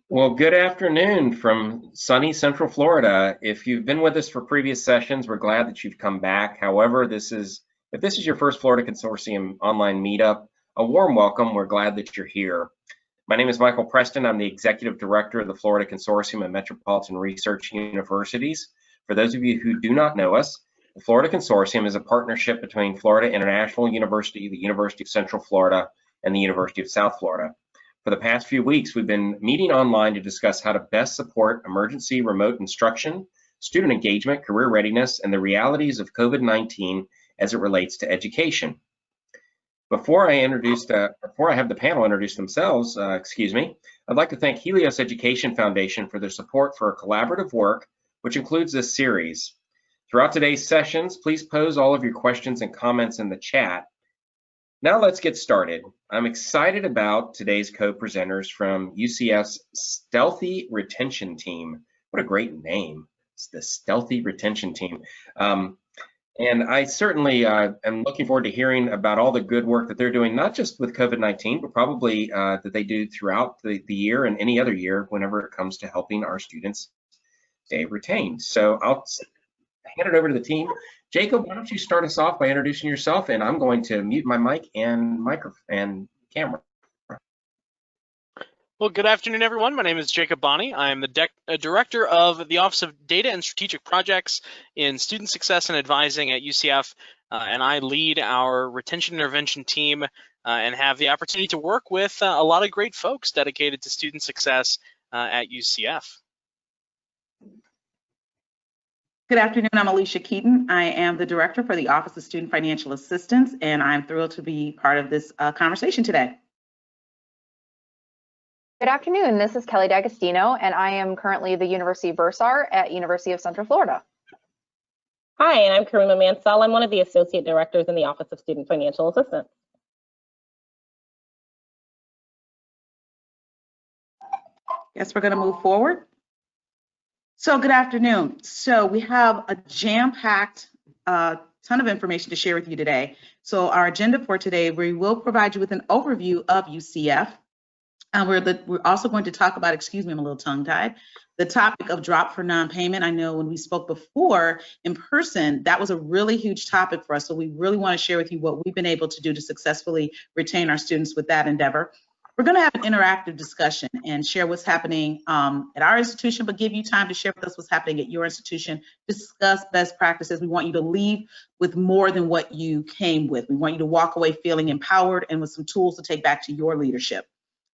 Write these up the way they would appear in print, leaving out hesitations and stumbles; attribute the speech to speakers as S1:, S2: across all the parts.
S1: Well, good afternoon from sunny Central Florida. If you've been with us for previous sessions, we're glad that you've come back. However, if this is your first Florida Consortium online meetup, a warm welcome. We're glad that you're here. My name is Michael Preston. I'm the Executive Director of the Florida Consortium of Metropolitan Research Universities. For those of you who do not know us, the Florida Consortium is a partnership between Florida International University, the University of Central Florida, and the University of South Florida. For the past few weeks, we've been meeting online to discuss how to best support emergency remote instruction, student engagement, career readiness, and the realities of COVID-19 as it relates to education. Before I have the panel introduce themselves, I'd like to thank Helios Education Foundation for their support for our collaborative work, which includes this series. Throughout today's sessions, please pose all of your questions and comments in the chat. Now let's get started. I'm excited about today's co-presenters from UCF's Stealthy Retention Team. What a great name, it's the Stealthy Retention Team. And I certainly am looking forward to hearing about all the good work that they're doing, not just with COVID-19, but probably that they do throughout the year and any other year whenever it comes to helping our students stay retained. So I'll hand it over to the team. Jacob, why don't you start us off by introducing yourself, and I'm going to mute my mic and microphone and camera.
S2: Well, good afternoon, everyone. My name is Jacob Bonne. I am the Director of the Office of Data and Strategic Projects in Student Success and Advising at UCF, and I lead our Retention Intervention team and have the opportunity to work with a lot of great folks dedicated to student success at UCF.
S3: Good afternoon, I'm Alicia Keaton. I am the Director for the Office of Student Financial Assistance, and I'm thrilled to be part of this conversation today.
S4: Good afternoon, this is Kelly D'Agostino, and I am currently the University of Bursar at University of Central Florida.
S5: Hi, and I'm Karima Mansell. I'm one of the Associate Directors in the Office of Student Financial Assistance.
S3: Yes, we're going to move forward. So good afternoon. So we have a jam-packed ton of information to share with you today. So our agenda for today, we will provide you with an overview of UCF. We're also going to talk about, excuse me, I'm a little tongue-tied, the topic of drop for non-payment. I know when we spoke before in person, that was a really huge topic for us. So we really want to share with you what we've been able to do to successfully retain our students with that endeavor. We're going to have an interactive discussion and share what's happening at our institution, but give you time to share with us what's happening at your institution, discuss best practices. We want you to leave with more than what you came with. We want you to walk away feeling empowered and with some tools to take back to your leadership.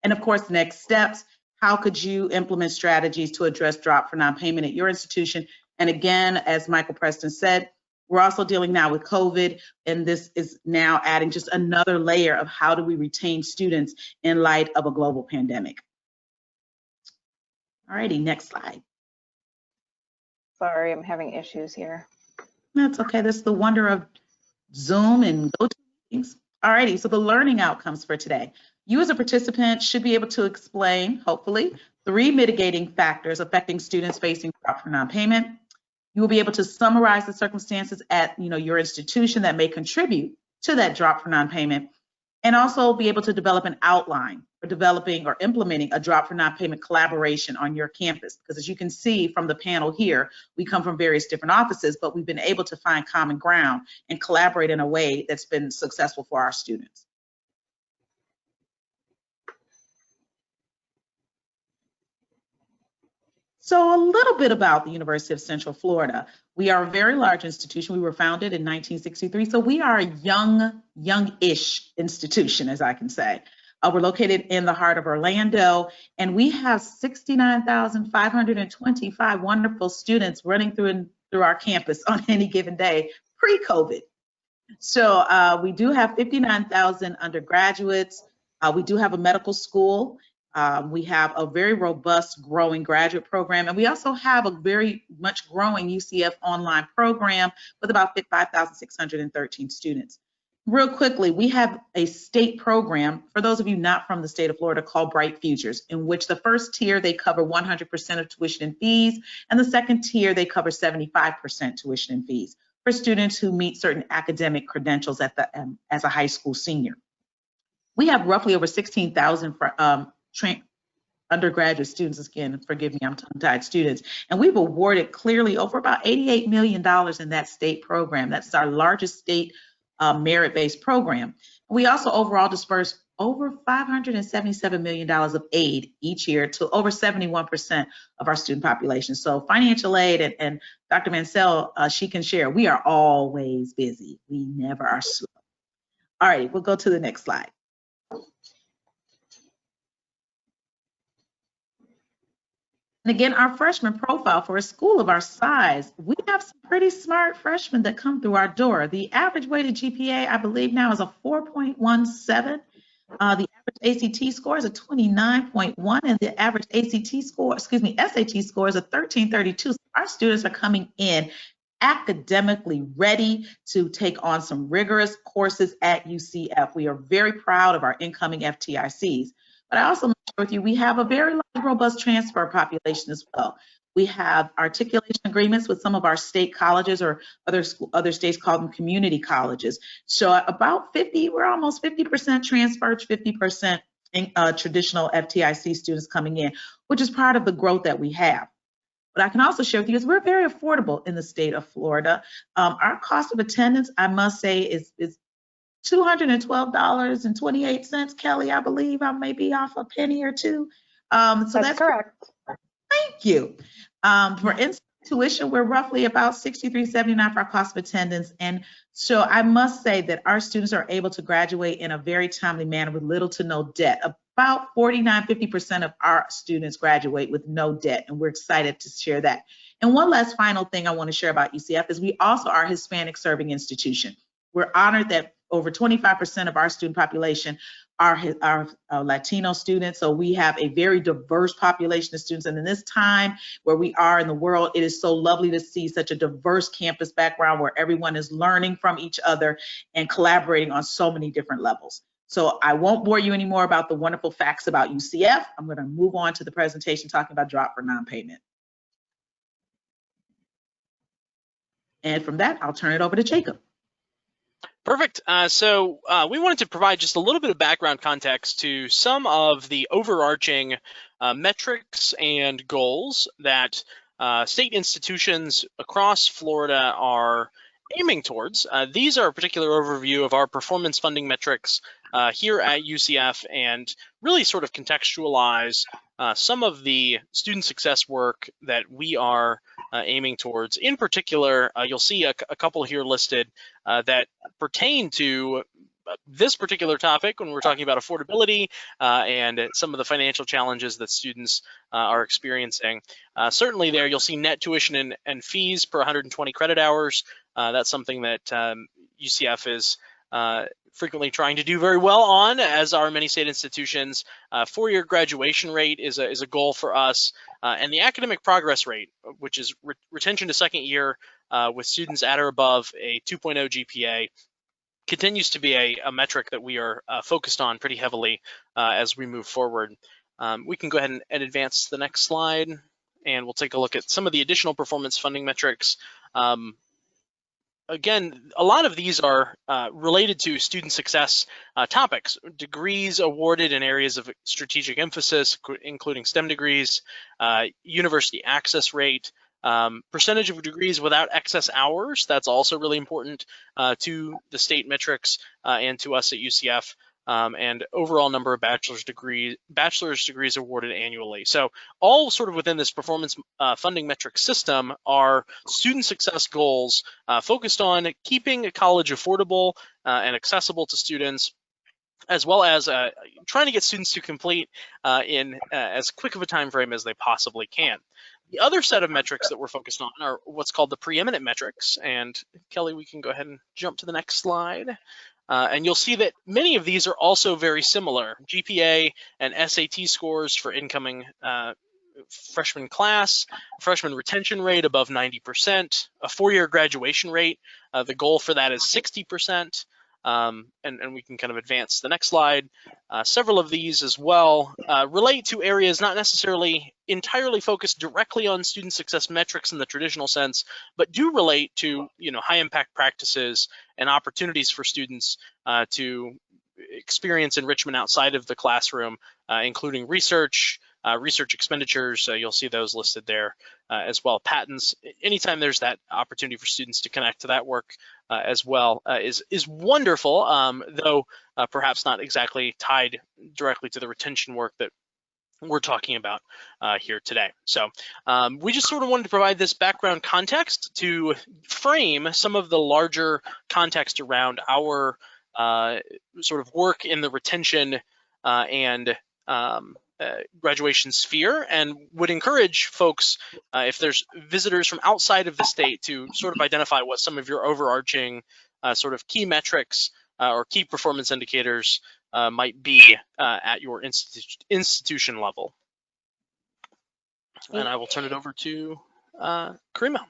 S3: And of course, next steps, how could you implement strategies to address drop for non-payment at your institution? And again, as Michael Preston said, we're also dealing now with COVID, and this is now adding just another layer of how do we retain students in light of a global pandemic. All righty, next slide.
S4: Sorry, I'm having issues here.
S3: That's okay, that's the wonder of Zoom and GoToMeetings. All righty, so the learning outcomes for today. You as a participant should be able to explain, hopefully, 3 mitigating factors affecting students facing drop for non-payment. You will be able to summarize the circumstances at your institution that may contribute to that drop for non-payment, and also be able to develop an outline for developing or implementing a drop for non-payment collaboration on your campus. Because as you can see from the panel here, we come from various different offices, but we've been able to find common ground and collaborate in a way that's been successful for our students. So a little bit about the University of Central Florida. We are a very large institution. We were founded in 1963, so we are a young-ish institution, as I can say. We're located in the heart of Orlando, and we have 69,525 wonderful students running through our campus on any given day, pre-COVID. So we do have 59,000 undergraduates. We do have a medical school. We have a very robust growing graduate program, and we also have a very much growing UCF online program with about 5,613 students. Real quickly, we have a state program, for those of you not from the state of Florida, called Bright Futures, in which the first tier, they cover 100% of tuition and fees, and the second tier, they cover 75% tuition and fees for students who meet certain academic credentials at as a high school senior. We have roughly over 16,000 undergraduate students, again, forgive me, I'm tongue-tied, students. And we've awarded clearly over about $88 million in that state program. That's our largest state merit-based program. We also overall disperse over $577 million of aid each year to over 71% of our student population. So financial aid, and Dr. Mansell, she can share, we are always busy. We never are slow. All right, we'll go to the next slide. And again, our freshman profile for a school of our size, we have some pretty smart freshmen that come through our door. The average weighted GPA, I believe now, is a 4.17. The average ACT score is a 29.1, and the average SAT score is a 1332. So our students are coming in academically ready to take on some rigorous courses at UCF. We are very proud of our incoming FTICs. But I also want to share with you, we have a very large, robust transfer population as well. We have articulation agreements with some of our state colleges, or other states call them community colleges. So about 50, we're almost 50% transferred, 50% in, traditional FTIC students coming in, which is part of the growth that we have. But I can also share with you is we're very affordable in the state of Florida. Our cost of attendance, I must say, is $212.28, Kelly, I believe. I may be off a penny or two. So that's
S4: correct.
S3: Thank you. For tuition, we're roughly about $63.79 for our cost of attendance. And so I must say that our students are able to graduate in a very timely manner with little to no debt. About 49–50% of our students graduate with no debt, and we're excited to share that. And one last final thing I want to share about UCF is we also are a Hispanic serving institution. We're honored that over 25% of our student population are Latino students. So we have a very diverse population of students. And in this time where we are in the world, it is so lovely to see such a diverse campus background where everyone is learning from each other and collaborating on so many different levels. So I won't bore you anymore about the wonderful facts about UCF. I'm going to move on to the presentation talking about drop for non-payment. And from that, I'll turn it over to Jacob.
S2: Perfect. So we wanted to provide just a little bit of background context to some of the overarching metrics and goals that state institutions across Florida are aiming towards. These are a particular overview of our performance funding metrics here at UCF, and really sort of contextualize some of the student success work that we are aiming towards. In particular, you'll see a couple here listed that pertain to this particular topic when we're talking about affordability and some of the financial challenges that students are experiencing. Certainly there you'll see net tuition and fees per 120 credit hours. That's something that UCF is frequently trying to do very well on, as are many state institutions. Four-year graduation rate is a goal for us, and the academic progress rate, which is retention to second year with students at or above a 2.0 GPA, continues to be a metric that we are focused on pretty heavily as we move forward. We can go ahead and advance to the next slide, and we'll take a look at some of the additional performance funding metrics. Again, a lot of these are related to student success topics. Degrees awarded in areas of strategic emphasis, including STEM degrees, university access rate, percentage of degrees without excess hours. That's also really important to the state metrics and to us at UCF. And overall number of bachelor's degrees awarded annually. So all sort of within this performance funding metric system are student success goals focused on keeping a college affordable and accessible to students, as well as trying to get students to complete in as quick of a time frame as they possibly can. The other set of metrics that we're focused on are what's called the preeminent metrics. And Kelly, we can go ahead and jump to the next slide. And you'll see that many of these are also very similar. GPA and SAT scores for incoming freshman class, freshman retention rate above 90%, a four-year graduation rate. The goal for that is 60%. And we can kind of advance to the next slide. Several of these as well relate to areas not necessarily entirely focused directly on student success metrics in the traditional sense, but do relate to high impact practices and opportunities for students to experience enrichment outside of the classroom, including research, research expenditures, you'll see those listed there as well. Patents, anytime there's that opportunity for students to connect to that work as well is wonderful, though perhaps not exactly tied directly to the retention work that we're talking about here today. So we just sort of wanted to provide this background context to frame some of the larger context around our sort of work in the retention and graduation sphere, and would encourage folks, if there's visitors from outside of the state, to sort of identify what some of your overarching sort of key metrics or key performance indicators might be at your institution level. And I will turn it over to Karima.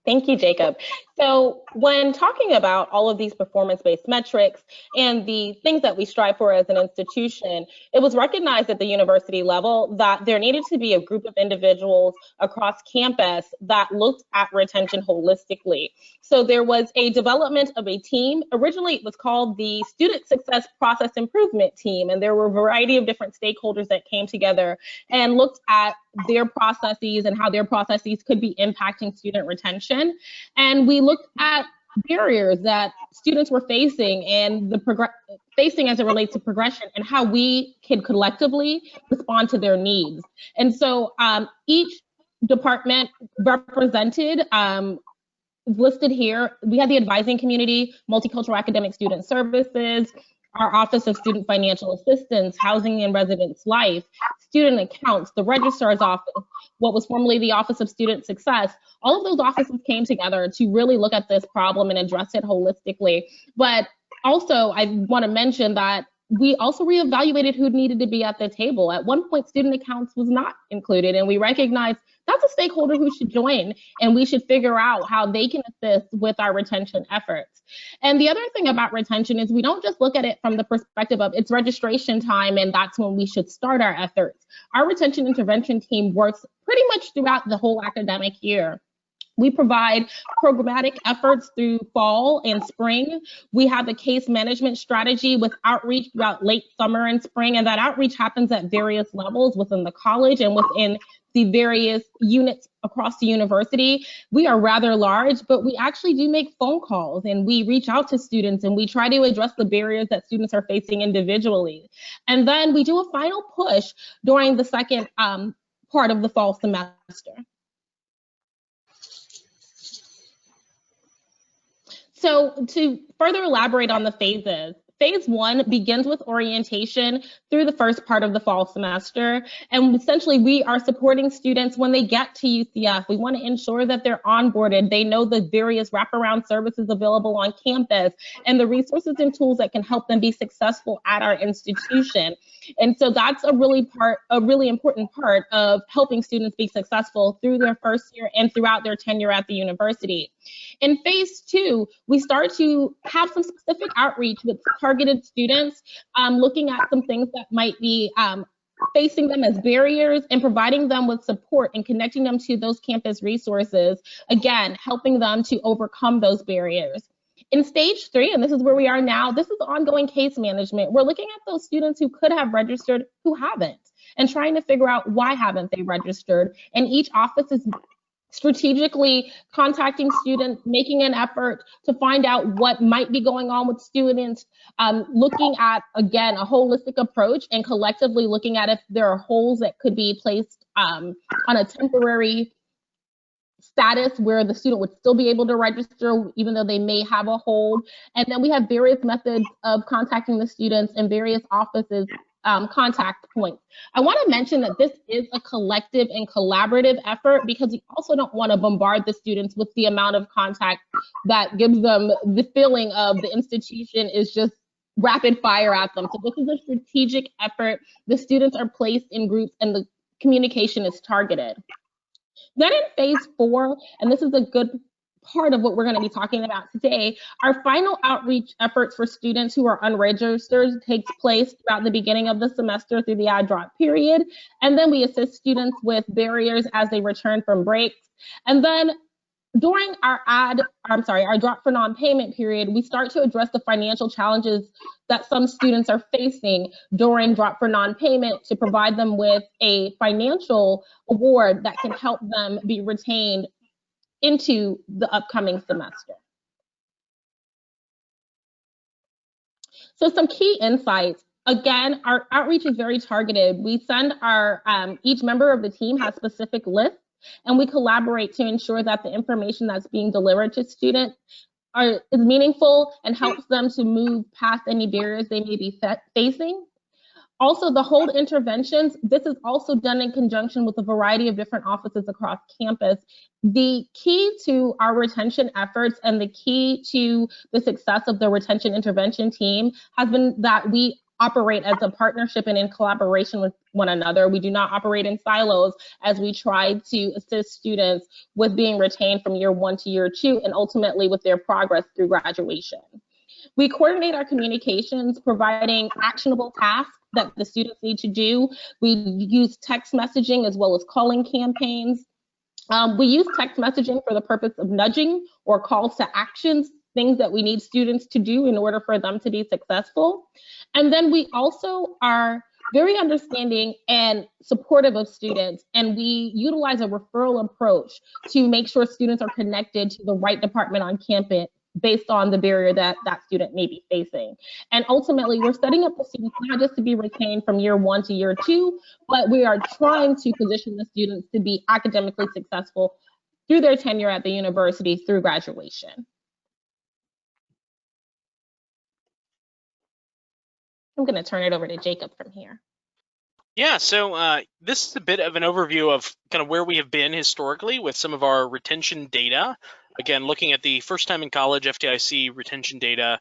S5: Thank you, Jacob. So when talking about all of these performance-based metrics and the things that we strive for as an institution, it was recognized at the university level that there needed to be a group of individuals across campus that looked at retention holistically. So there was a development of a team. Originally, it was called the Student Success Process Improvement Team, and there were a variety of different stakeholders that came together and looked at their processes and how their processes could be impacting student retention. And we looked at barriers that students were facing and facing as it relates to progression, and how we can collectively respond to their needs. And so each department represented listed here. We had the advising community, multicultural academic student services, our Office of Student Financial Assistance, Housing and Residence Life, Student Accounts, the Registrar's Office, what was formerly the Office of Student Success. All of those offices came together to really look at this problem and address it holistically. But also, I want to mention that we also reevaluated who needed to be at the table. At one point, Student Accounts was not included, and we recognized that's a stakeholder who should join, and we should figure out how they can assist with our retention efforts. And the other thing about retention is we don't just look at it from the perspective of it's registration time and that's when we should start our efforts. Our retention intervention team works pretty much throughout the whole academic year. We provide programmatic efforts through fall and spring. We have a case management strategy with outreach throughout late summer and spring, and that outreach happens at various levels within the college and within the various units across the university. We are rather large, but we actually do make phone calls and we reach out to students and we try to address the barriers that students are facing individually. And then we do a final push during the second part of the fall semester. So to further elaborate on the phases, Phase 1 begins with orientation through the first part of the fall semester. And essentially, we are supporting students when they get to UCF. We want to ensure that they're onboarded. They know the various wraparound services available on campus and the resources and tools that can help them be successful at our institution. And so that's a really important part of helping students be successful through their first year and throughout their tenure at the university. In Phase 2, we start to have some specific outreach with targeted students, looking at some things that might be facing them as barriers and providing them with support and connecting them to those campus resources, again, helping them to overcome those barriers. In Stage 3, and this is where we are now, this is ongoing case management. We're looking at those students who could have registered who haven't, and trying to figure out why haven't they registered. And each office is strategically contacting students, making an effort to find out what might be going on with students, looking at, again, a holistic approach and collectively looking at if there are holes that could be placed on a temporary status where the student would still be able to register even though they may have a hold. And then we have various methods of contacting the students and various offices contact points. I want to mention that this is a collective and collaborative effort because we also don't want to bombard the students with the amount of contact that gives them the feeling of the institution is just rapid fire at them. So this is a strategic effort. The students are placed in groups and the communication is targeted. Then in Phase 4, and this is a good part of what we're going to be talking about today, our final outreach efforts for students who are unregistered takes place throughout the beginning of the semester through the add drop period. And then we assist students with barriers as they return from breaks. And then During our drop for non-payment period, we start to address the financial challenges that some students are facing during drop for non-payment to provide them with a financial award that can help them be retained into the upcoming semester. So some key insights. Again, our outreach is very targeted. We send each member of the team has specific lists, and we collaborate to ensure that the information that's being delivered to students is meaningful and helps them to move past any barriers they may be facing. Also, the hold interventions, this is also done in conjunction with a variety of different offices across campus. The key to our retention efforts and the key to the success of the retention intervention team has been that we operate as a partnership and in collaboration with one another. We do not operate in silos as we try to assist students with being retained from year 1 to year 2 and ultimately with their progress through graduation. We coordinate our communications, providing actionable tasks that the students need to do. We use text messaging as well as calling campaigns. We use text messaging for the purpose of nudging or calls to actions, things that we need students to do in order for them to be successful. And then we also are very understanding and supportive of students, and we utilize a referral approach to make sure students are connected to the right department on campus based on the barrier that that student may be facing. And ultimately, we're setting up the students not just to be retained from year 1 to year 2, but we are trying to position the students to be academically successful through their tenure at the university through graduation. I'm going to turn it over to Jacob from here.
S2: Yeah, so this is a bit of an overview of kind of where we have been historically with some of our retention data. Again, looking at the first time in college FTIC retention data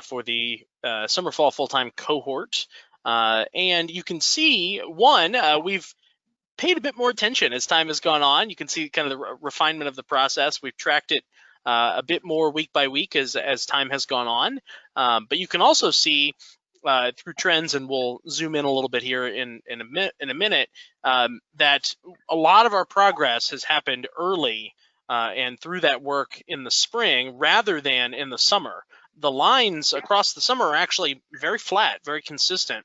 S2: for the summer fall full-time cohort. And you can see, we've paid a bit more attention as time has gone on. You can see kind of the refinement of the process. We've tracked it a bit more week by week as time has gone on. But you can also see through trends, and we'll zoom in a little bit here in a minute, that a lot of our progress has happened early and through that work in the spring rather than in the summer. The lines across the summer are actually very flat, very consistent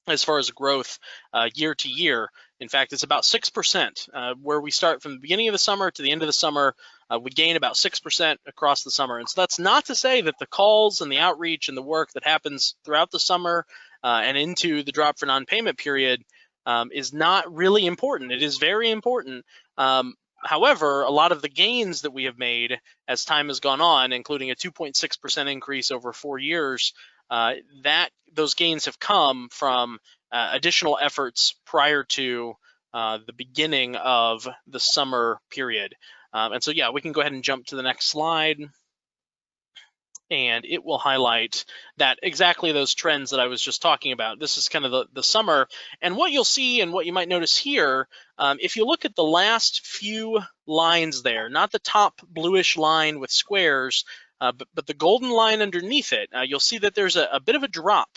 S2: as far as growth year to year. In fact, it's about 6%. Where we start from the beginning of the summer to the end of the summer, we gain about 6% across the summer. And so that's not to say that the calls and the outreach and the work that happens throughout the summer and into the drop for non-payment period is not really important. It is very important. However, a lot of the gains that we have made as time has gone on, including a 2.6% increase over 4 years, those gains have come from additional efforts prior to the beginning of the summer period. And so, yeah, we can go ahead and jump to the next slide. And it will highlight that exactly those trends that I was just talking about. This is kind of the summer. And what you'll see and what you might notice here, if you look at the last few lines there, not the top bluish line with squares, but the golden line underneath it, you'll see that there's a bit of a drop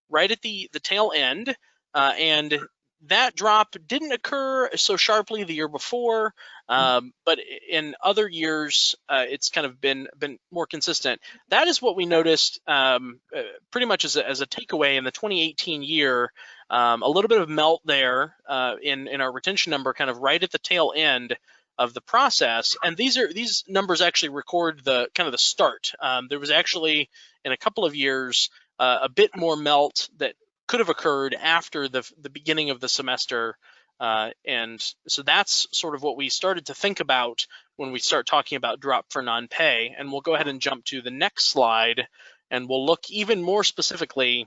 S2: right at the tail end. And that drop didn't occur so sharply the year before, but in other years, it's kind of been more consistent. That is what we noticed pretty much as a takeaway in the 2018 year. A little bit of melt there in our retention number, kind of right at the tail end of the process. And these numbers actually record the kind of the start. There was actually in a couple of years a bit more melt that could have occurred after the beginning of the semester. And so that's sort of what we started to think about when we start talking about drop for non-pay. And we'll go ahead and jump to the next slide, and we'll look even more specifically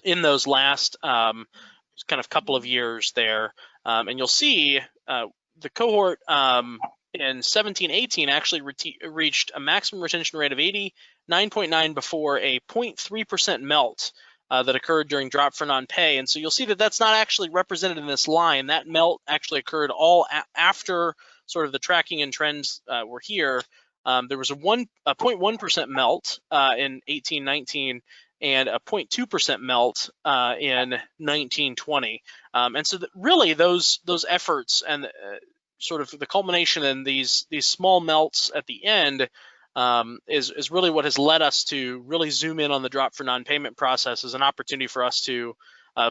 S2: in those last kind of couple of years there. And you'll see the cohort in 17-18 actually reached a maximum retention rate of 89.9 before a 0.3% melt that occurred during drop for non-pay. And so you'll see that that's not actually represented in this line. That melt actually occurred all after sort of the tracking and trends were here. There was a 0.1% melt in 18-19 and a 0.2% melt in 19-20. And so really those efforts and sort of the culmination and these small melts at the end is really what has led us to really zoom in on the drop for non-payment process as an opportunity for us to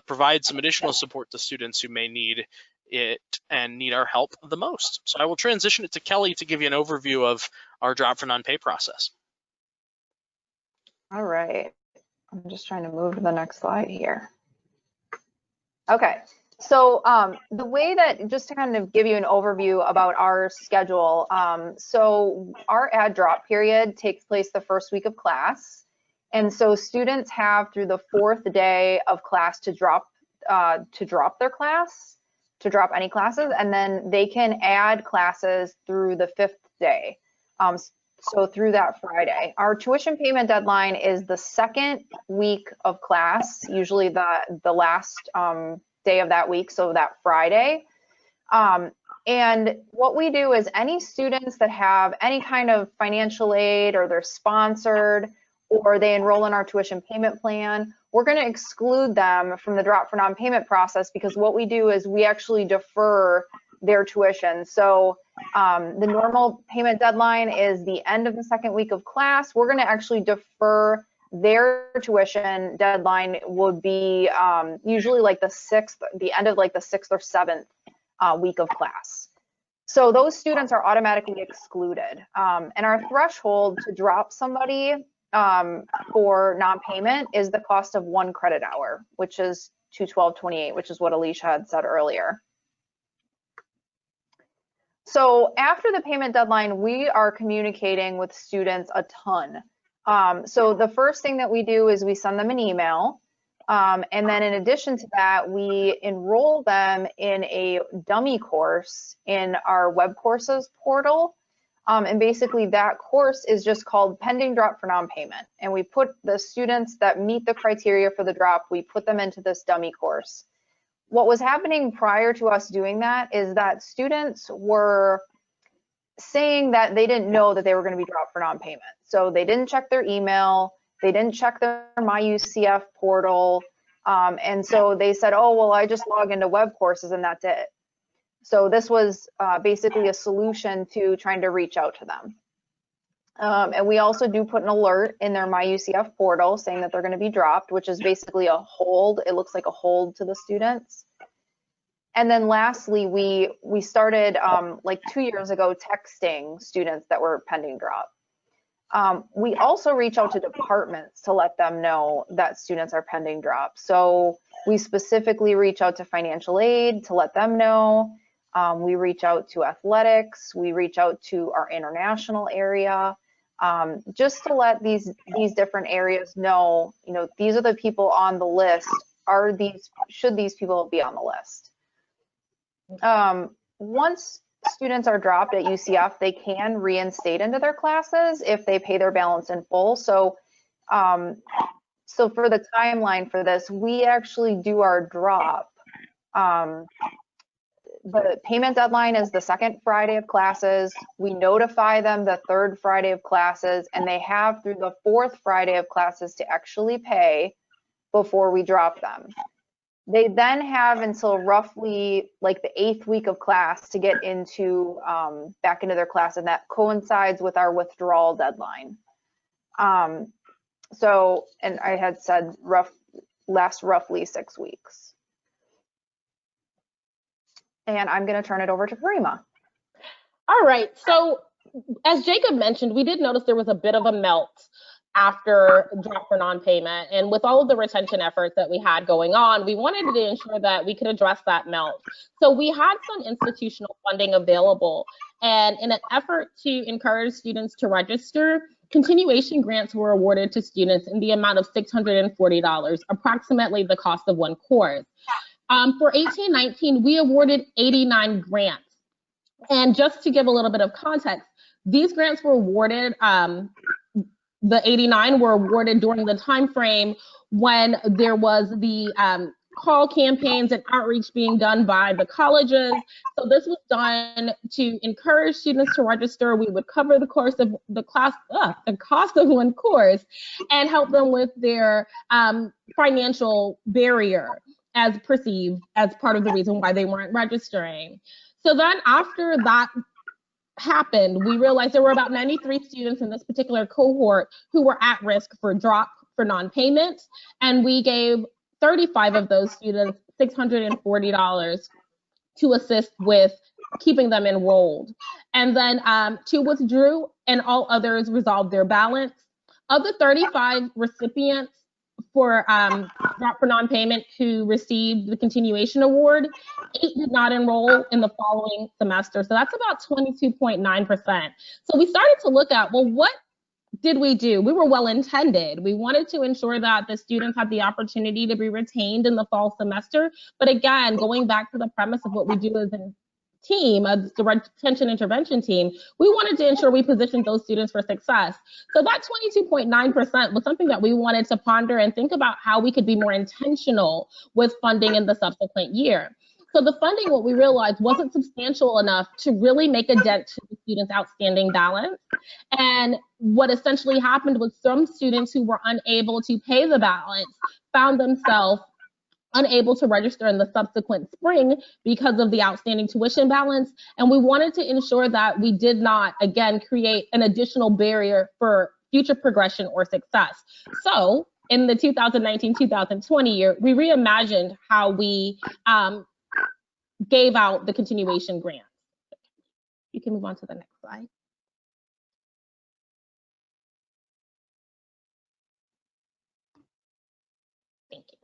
S2: provide some additional support to students who may need it and need our help the most. So I will transition it to Kelly to give you an overview of our drop for non-pay process.
S4: All right, I'm just trying to move to the next slide here. Okay, so the way that, just to kind of give you an overview about our schedule, so our add drop period takes place the first week of class. And so students have through the 4th day of class to drop their class, to drop any classes, and then they can add classes through the 5th day. So through that Friday. Our tuition payment deadline is the 2nd week of class, usually the last day of that week, so that Friday. And what we do is any students that have any kind of financial aid, or they're sponsored, or they enroll in our tuition payment plan, we're going to exclude them from the drop for non-payment process, because what we do is we actually defer their tuition. So the normal payment deadline is the end of the 2nd week of class. We're going to actually defer their tuition deadline would be usually like the end of like the 6th or 7th week of class. So those students are automatically excluded. And our threshold to drop somebody for non-payment is the cost of 1 credit hour, which is $212.28, which is what Alicia had said earlier. So after the payment deadline, we are communicating with students a ton. So the first thing that we do is we send them an email. And then in addition to that, we enroll them in a dummy course in our web courses portal. And basically that course is just called Pending Drop for Non-Payment. And we put the students that meet the criteria for the drop, we put them into this dummy course. What was happening prior to us doing that is that students were saying that they didn't know that they were going to be dropped for non-payment. So they didn't check their email, they didn't check their MyUCF portal, and so they said, oh, well, I just log into web courses and that's it. So this was basically a solution to trying to reach out to them. And we also do put an alert in their MyUCF portal saying that they're going to be dropped, which is basically a hold. It looks like a hold to the students. And then lastly, we started like 2 years ago texting students that were pending drop. We also reach out to departments to let them know that students are pending drop. So we specifically reach out to financial aid to let them know. We reach out to athletics. We reach out to our international area. Just to let these different areas know, you know, these are the people on the list. Should these people be on the list? Once students are dropped at UCF, they can reinstate into their classes if they pay their balance in full. So, so for the timeline for this, we actually do our drop. The payment deadline is the 2nd Friday of classes. We notify them the 3rd Friday of classes, and they have through the 4th Friday of classes to actually pay before we drop them. They then have until roughly like the 8th week of class to get into back into their class, and that coincides with our withdrawal deadline. So, and I had said last roughly 6 weeks. And I'm going to turn it over to Karima.
S5: All right, so as Jacob mentioned, we did notice there was a bit of a melt after drop for non-payment. And with all of the retention efforts that we had going on, we wanted to ensure that we could address that melt. So we had some institutional funding available. And in an effort to encourage students to register, continuation grants were awarded to students in the amount of $640, approximately the cost of 1 course. For 18-19, we awarded 89 grants. And just to give a little bit of context, these grants were awarded, the 89 were awarded during the time frame when there was the call campaigns and outreach being done by the colleges. So this was done to encourage students to register. We would cover the cost of 1 course and help them with their financial barrier as perceived as part of the reason why they weren't registering. So then after that happened, we realized there were about 93 students in this particular cohort who were at risk for drop for non-payment, and we gave 35 of those students $640 to assist with keeping them enrolled. And then 2 withdrew and all others resolved their balance. Of the 35 recipients for drop for non-payment who received the continuation award, 8 did not enroll in the following semester. So that's about 22.9%. So we started to look at, well, what did we do? We were well intended. We wanted to ensure that the students had the opportunity to be retained in the fall semester. But again, going back to the premise of what we do as a team, as the retention intervention team, we wanted to ensure we positioned those students for success. So that 22.9% was something that we wanted to ponder and think about how we could be more intentional with funding in the subsequent year. So the funding, what we realized, wasn't substantial enough to really make a dent to the students' outstanding balance. And what essentially happened was some students who were unable to pay the balance found themselves unable to register in the subsequent spring because of the outstanding tuition balance. And we wanted to ensure that we did not, again, create an additional barrier for future progression or success. So in the 2019-2020 year, we reimagined how we gave out the continuation grant. You can move on to the next slide. Thank you.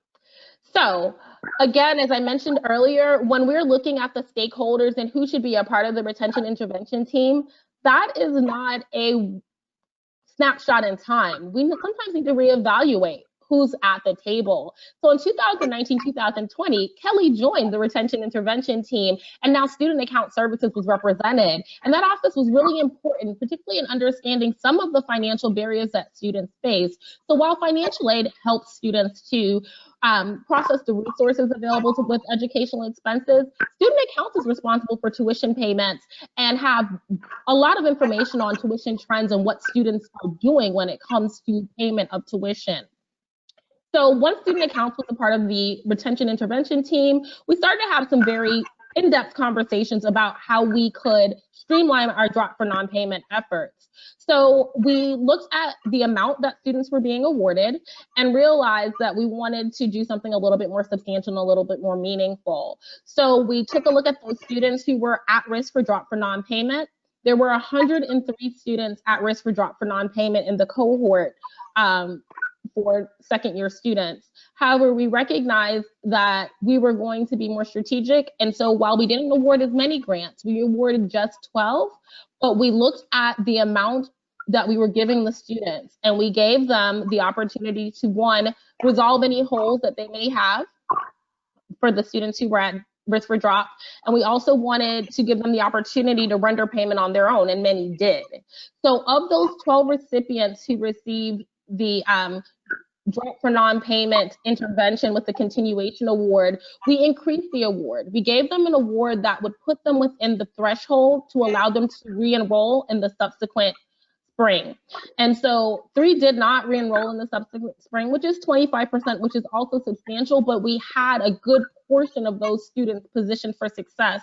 S5: So again, as I mentioned earlier, when we're looking at the stakeholders and who should be a part of the retention intervention team, that is not a snapshot in time. We sometimes need to reevaluate who's at the table. So in 2019-2020, Kelly joined the retention intervention team, and now Student Account Services was represented. And that office was really important, particularly in understanding some of the financial barriers that students face. So while financial aid helps students to process the resources available with educational expenses, Student Accounts is responsible for tuition payments and have a lot of information on tuition trends and what students are doing when it comes to payment of tuition. So once Student Accounts was a part of the retention intervention team, we started to have some very in-depth conversations about how we could streamline our drop for non-payment efforts. So we looked at the amount that students were being awarded and realized that we wanted to do something a little bit more substantial and a little bit more meaningful. So we took a look at those students who were at risk for drop for non-payment. There were 103 students at risk for drop for non-payment in the cohort for second-year students. However, we recognized that we were going to be more strategic, and so while we didn't award as many grants, we awarded just 12, but we looked at the amount that we were giving the students, and we gave them the opportunity to, one, resolve any holes that they may have for the students who were at risk for drop, and we also wanted to give them the opportunity to render payment on their own, and many did. So of those 12 recipients who received the drop for non-payment intervention with the continuation award, we increased the award. We gave them an award that would put them within the threshold to allow them to re-enroll in the subsequent spring. And so 3 did not re-enroll in the subsequent spring, which is 25%, which is also substantial, but we had a good portion of those students positioned for success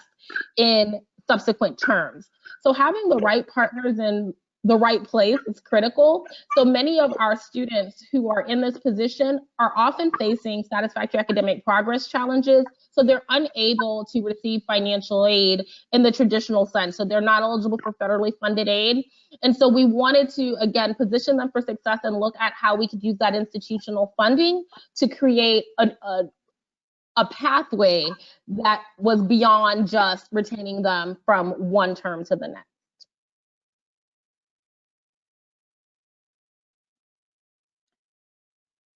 S5: in subsequent terms. So having the right partners in the right place is critical. So many of our students who are in this position are often facing satisfactory academic progress challenges, so they're unable to receive financial aid in the traditional sense. So they're not eligible for federally funded aid. And so we wanted to, again, position them for success and look at how we could use that institutional funding to create a pathway that was beyond just retaining them from one term to the next.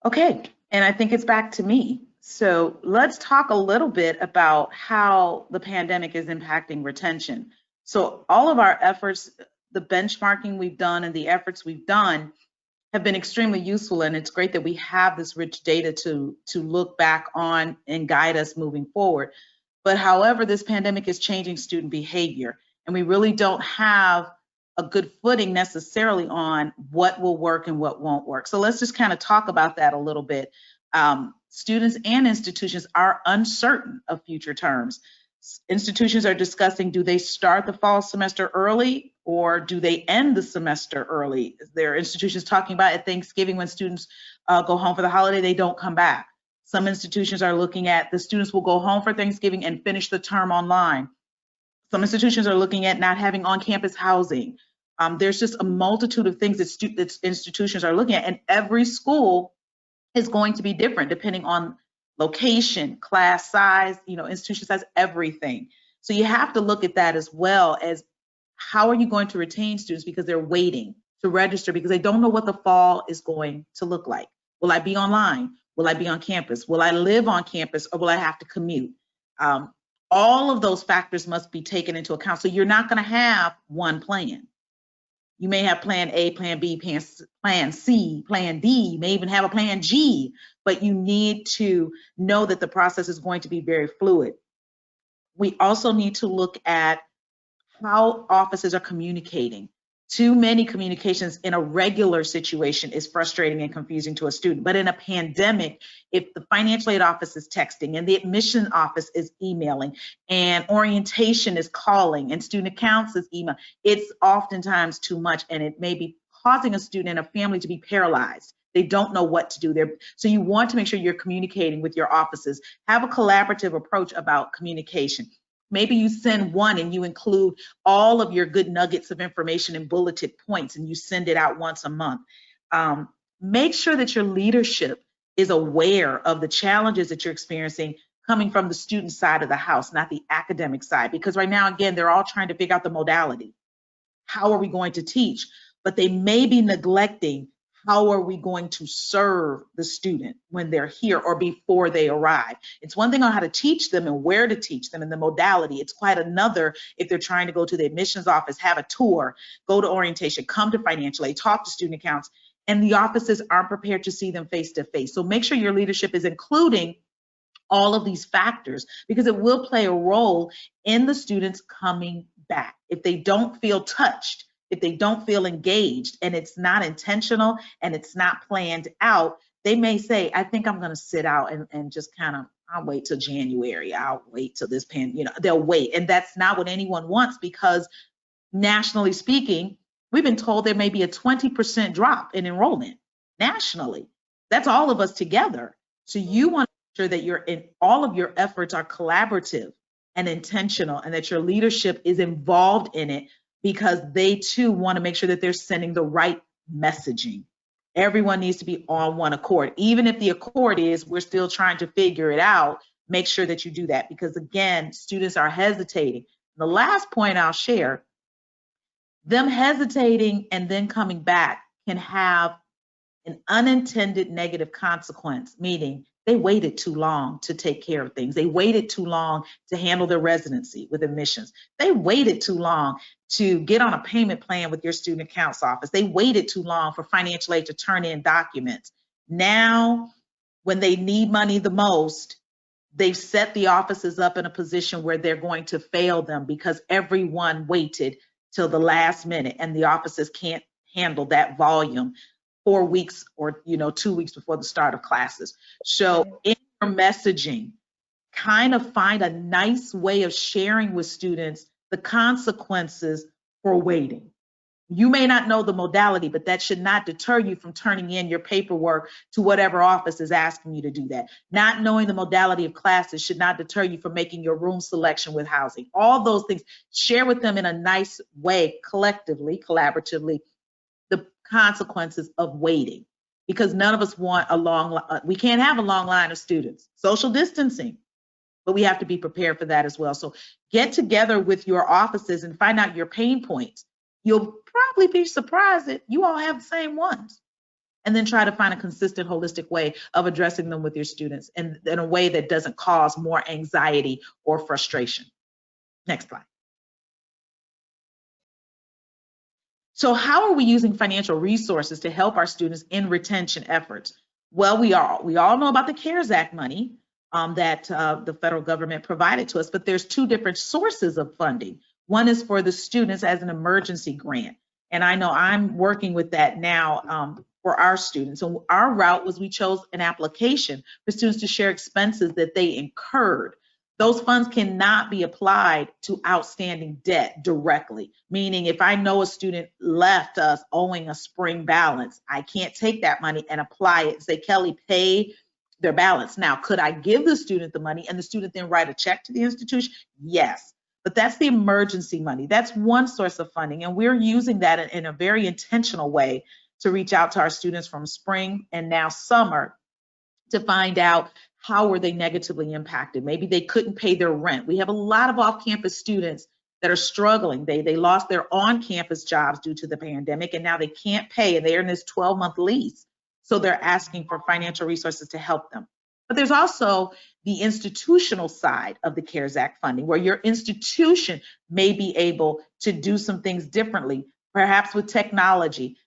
S3: Okay, and I think it's back to me. So let's talk a little bit about how the pandemic is impacting retention. So all of our efforts, the benchmarking we've done and the efforts we've done have been extremely useful, and it's great that we have this rich data to look back on and guide us moving forward. But however, this pandemic is changing student behavior, and we really don't have a good footing necessarily on what will work and what won't work. So let's just kind of talk about that a little bit. Students and institutions are uncertain of future terms. Institutions are discussing, do they start the fall semester early or do they end the semester early? There are institutions talking about at Thanksgiving when students go home for the holiday, they don't come back. Some institutions are looking at the students will go home for Thanksgiving and finish the term online. Some institutions are looking at not having on-campus housing. There's just a multitude of things that institutions are looking at, and every school is going to be different depending on location, class size, institution size, everything. So you have to look at that as well as how are you going to retain students because they're waiting to register because they don't know what the fall is going to look like. Will I be online? Will I be on campus? Will I live on campus or will I have to commute? All of those factors must be taken into account. So you're not going to have one plan. You may have plan A, plan B, plan C, plan D, you may even have a plan G, but you need to know that the process is going to be very fluid. We also need to look at how offices are communicating. Too many communications in a regular situation is frustrating and confusing to a student. But in a pandemic, if the financial aid office is texting and the admission office is emailing and orientation is calling and student accounts is email, it's oftentimes too much and it may be causing a student and a family to be paralyzed. They don't know what to do there. So you want to make sure you're communicating with your offices. Have a collaborative approach about communication. Maybe you send one and you include all of your good nuggets of information and bulleted points and you send it out once a month. Make sure that your leadership is aware of the challenges that you're experiencing coming from the student side of the house, not the academic side. Because right now, again, they're all trying to figure out the modality. How are we going to teach? But they may be neglecting how are we going to serve the student when they're here or before they arrive? It's one thing on how to teach them and where to teach them and the modality. It's quite another if they're trying to go to the admissions office, have a tour, go to orientation, come to financial aid, talk to student accounts, and the offices aren't prepared to see them face to face. So make sure your leadership is including all of these factors because it will play a role in the students coming back. If they don't feel touched, if they don't feel engaged and it's not intentional and it's not planned out, they may say, I think I'm going to sit out and just kind of, I'll wait till January. I'll wait till this they'll wait. And that's not what anyone wants because nationally speaking, we've been told there may be a 20% drop in enrollment nationally. That's all of us together. So you want to make sure that all of your efforts are collaborative and intentional and that your leadership is involved in it because they too want to make sure that they're sending the right messaging. Everyone needs to be on one accord. Even if the accord is we're still trying to figure it out, make sure that you do that because again, students are hesitating. The last point I'll share, them hesitating and then coming back can have an unintended negative consequence, meaning they waited too long to take care of things. They waited too long to handle their residency with admissions. They waited too long to get on a payment plan with your student accounts office. They waited too long for financial aid to turn in documents. Now, when they need money the most, they've set the offices up in a position where they're going to fail them because everyone waited till the last minute and the offices can't handle that volume 4 weeks or 2 weeks before the start of classes. So in your messaging, kind of find a nice way of sharing with students the consequences for waiting. You may not know the modality, but that should not deter you from turning in your paperwork to whatever office is asking you to do that. Not knowing the modality of classes should not deter you from making your room selection with housing. All those things, share with them in a nice way, collectively, collaboratively, the consequences of waiting, because none of us want we can't have a long line of students. Social distancing, but we have to be prepared for that as well. So get together with your offices and find out your pain points. You'll probably be surprised that you all have the same ones. And then try to find a consistent, holistic way of addressing them with your students and in a way that doesn't cause more anxiety or frustration. Next slide. So how are we using financial resources to help our students in retention efforts? Well, we all know about the CARES Act money that the federal government provided to us, but there's two different sources of funding. One is for the students as an emergency grant. And I know I'm working with that now for our students. So our route was we chose an application for students to share expenses that they incurred. Those funds cannot be applied to outstanding debt directly, meaning if I know a student left us owing a spring balance, I can't take that money and apply it and say, Kelly, pay their balance. Now, could I give the student the money and the student then write a check to the institution? Yes, but that's the emergency money. That's one source of funding, and we're using that in a very intentional way to reach out to our students from spring and now summer to find out how were they negatively impacted. Maybe they couldn't pay their rent. We have a lot of off-campus students that are struggling. They lost their on-campus jobs due to the pandemic, and now they can't pay, and they're in this 12-month lease. So they're asking for financial resources to help them. But there's also the institutional side of the CARES Act funding, where your institution may be able to do some things differently, perhaps with technology,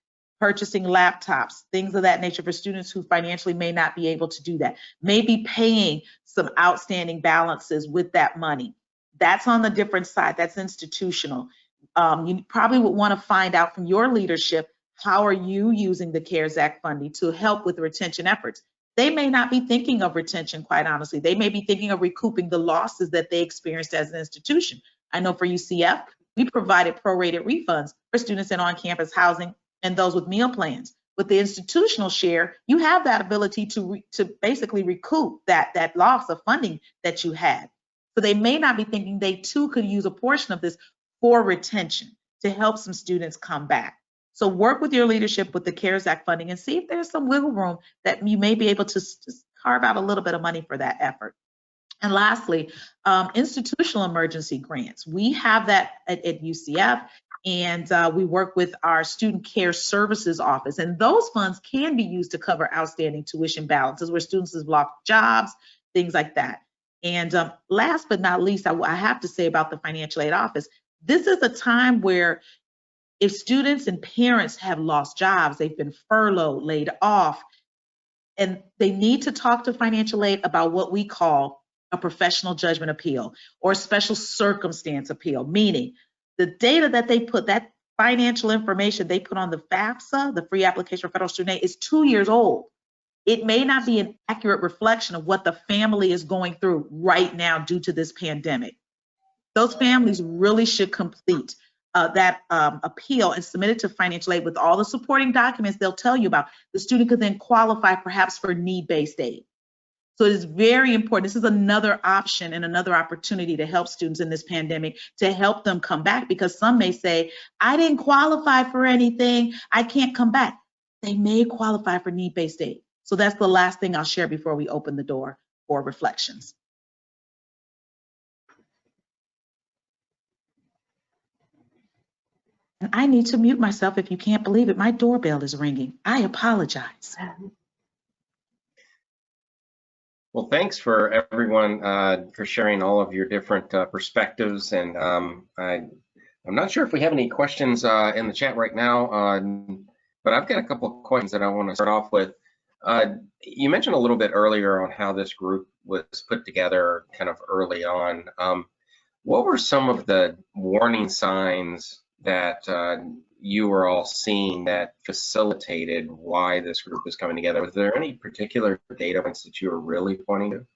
S3: purchasing laptops, things of that nature for students who financially may not be able to do that, maybe paying some outstanding balances with that money. That's on the different side, that's institutional. You probably would want to find out from your leadership, how are you using the CARES Act funding to help with retention efforts? They may not be thinking of retention, quite honestly. They may be thinking of recouping the losses that they experienced as an institution. I know for UCF, we provided prorated refunds for students in on-campus housing and those with meal plans. With the institutional share, you have that ability to basically recoup that loss of funding that you had. So they may not be thinking they too could use a portion of this for retention to help some students come back. So work with your leadership with the CARES Act funding and see if there's some wiggle room that you may be able to just carve out a little bit of money for that effort. And lastly, institutional emergency grants. We have that at UCF, and we work with our Student Care Services Office, and those funds can be used to cover outstanding tuition balances where students have lost jobs, things like that. And last but not least, I have to say about the financial aid office, this is a time where if students and parents have lost jobs, they've been furloughed, laid off, and they need to talk to financial aid about what we call a professional judgment appeal or a special circumstance appeal, meaning the data that they put, that financial information they put on the FAFSA, the free application for federal student aid, is 2 years old. It may not be an accurate reflection of what the family is going through right now due to this pandemic. Those families really should complete that appeal and submit it to financial aid with all the supporting documents they'll tell you about. The student could then qualify perhaps for need-based aid. So it is very important. This is another option and another opportunity to help students in this pandemic, to help them come back, because some may say, I didn't qualify for anything, I can't come back. They may qualify for need-based aid. So that's the last thing I'll share before we open the door for reflections. And I need to mute myself if you can't believe it. My doorbell is ringing. I apologize.
S1: Well, thanks for everyone for sharing all of your different perspectives. And I'm not sure if we have any questions in the chat right now, but I've got a couple of questions that I want to start off with. You mentioned a little bit earlier on how this group was put together kind of early on. What were some of the warning signs that you were all seeing that facilitated why this group was coming together? Was there any particular data points that you were really pointing to?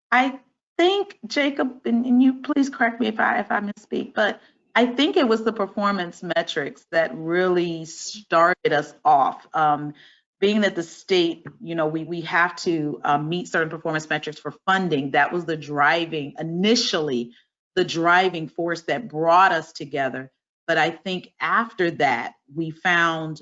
S3: I think, Jacob, and you please correct me if I misspeak, but I think it was the performance metrics that really started us off. Being that the state, you know, we have to meet certain performance metrics for funding, that was initially the driving force that brought us together. But I think after that, we found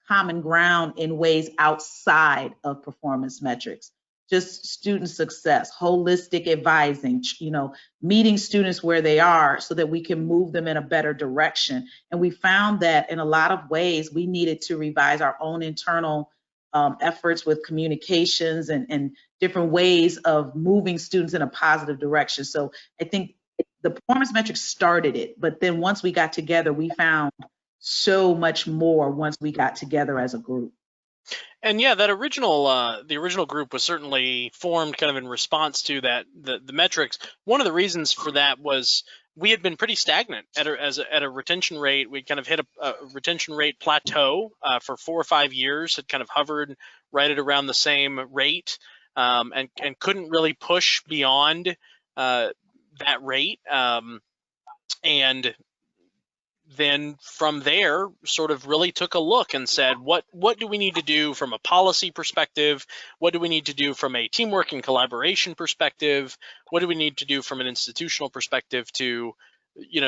S3: common ground in ways outside of performance metrics, just student success, holistic advising, you know, meeting students where they are so that we can move them in a better direction. And we found that in a lot of ways, we needed to revise our own internal efforts with communications and different ways of moving students in a positive direction. So I think the performance metrics started it, but then once we got together, we found so much more once we got together as a group.
S2: And yeah, that the original group was certainly formed kind of in response to that, the metrics. One of the reasons for that was we had been pretty stagnant at a retention rate. We kind of hit a retention rate plateau for 4 or 5 years, had kind of hovered right at around the same rate. and couldn't really push beyond that rate. And then from there, sort of really took a look and said, what do we need to do from a policy perspective? What do we need to do from a teamwork and collaboration perspective? What do we need to do from an institutional perspective to,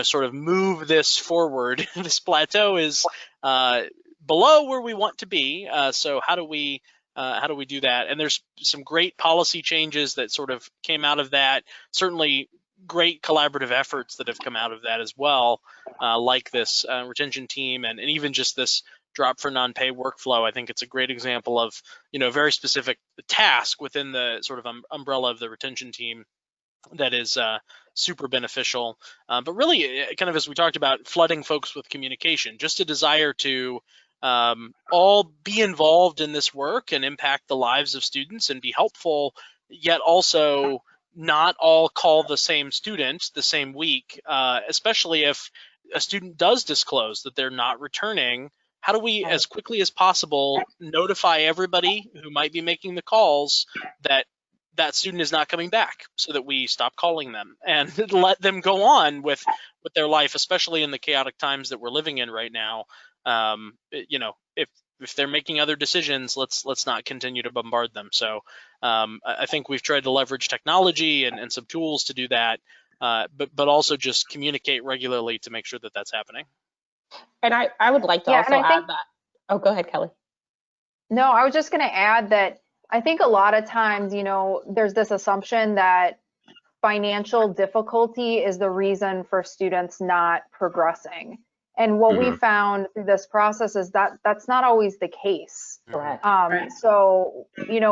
S2: sort of move this forward? This plateau is below where we want to be. So how do we do that? And there's some great policy changes that sort of came out of that. Certainly great collaborative efforts that have come out of that as well, like this retention team and even just this drop for non-pay workflow. I think it's a great example of, a very specific task within the sort of umbrella of the retention team that is super beneficial. But really, kind of as we talked about, flooding folks with communication, just a desire to all be involved in this work and impact the lives of students and be helpful, yet also not all call the same student the same week, especially if a student does disclose that they're not returning. How do we, as quickly as possible, notify everybody who might be making the calls that that student is not coming back, so that we stop calling them and let them go on with their life, especially in the chaotic times that we're living in right now. If they're making other decisions, let's not continue to bombard them. So I think we've tried to leverage technology and some tools to do that, but also just communicate regularly to make sure that that's happening.
S5: And I would like to also add that. Oh, go ahead, Kelly.
S4: No, I was just going to add that I think a lot of times, there's this assumption that financial difficulty is the reason for students not progressing. And what we found through this process is that that's not always the case.
S5: Correct.
S4: So, it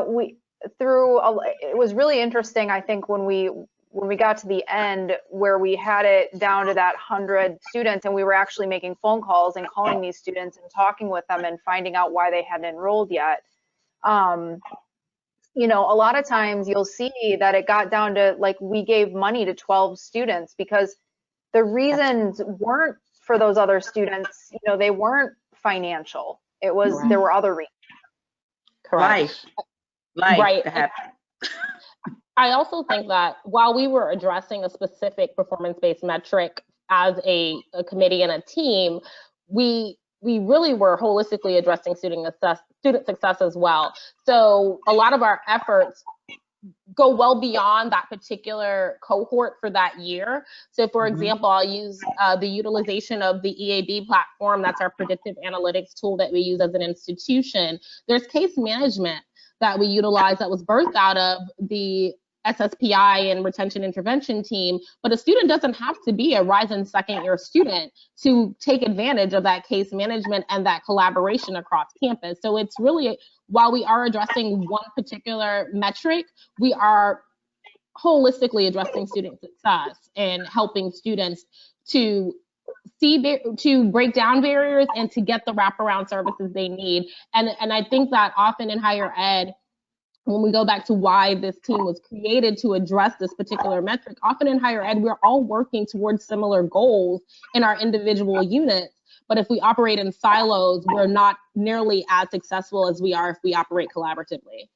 S4: was really interesting, I think, when we got to the end where we had it down to that 100 students, and we were actually making phone calls and calling these students and talking with them and finding out why they hadn't enrolled yet. A lot of times you'll see that it got down to, like, we gave money to 12 students because the reasons weren't for those other students, they weren't financial. It was, there were other reasons.
S3: Correct. Life.
S5: Right.
S3: Happened.
S5: I also think that while we were addressing a specific performance-based metric as a committee and a team, we really were holistically addressing student success as well. So a lot of our efforts go well beyond that particular cohort for that year. So for example, I'll use the utilization of the EAB platform. That's our predictive analytics tool that we use as an institution. There's case management that we utilize that was birthed out of the SSPI and retention intervention team, but a student doesn't have to be a rising second year student to take advantage of that case management and that collaboration across campus. So it's really, while we are addressing one particular metric, we are holistically addressing student success and helping students to break down barriers and to get the wraparound services they need. And I think that often in higher ed, when we go back to why this team was created to address this particular metric, often in higher ed, we're all working towards similar goals in our individual units. But if we operate in silos, we're not nearly as successful as we are if we operate collaboratively.